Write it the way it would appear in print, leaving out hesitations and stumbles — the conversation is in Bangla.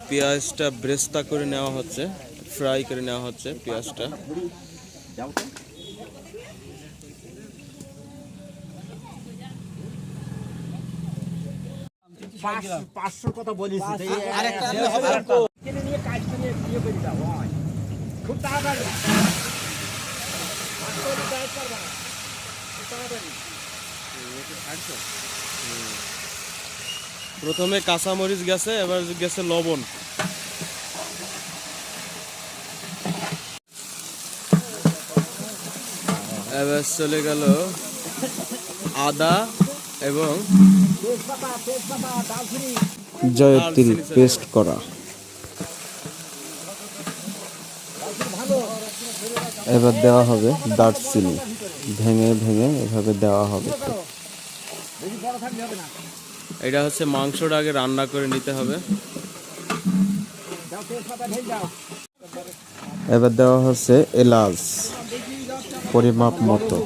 পেঁয়াজটা ব্রেস্তা করে নেওয়া হচ্ছে, ফ্রাই করে নেওয়া হচ্ছে পেঁয়াজটা। কথা বলিস খুব তাড়াতাড়ি প্রথমে কাঁচামরিচ গেছে, এবার গেছে লবণ। এবার চলে গেল আদা এবং জয়ত্রী পেস্ট করা। এবার দেওয়া হবে দারচিনি, ভেঙে ভেঙে এভাবে দেওয়া হবে। এটা হচ্ছে মাংসটা আগে রান্না করে নিতে হবে। এবার দেওয়া হচ্ছে এলাচ পরিমাপ মতো।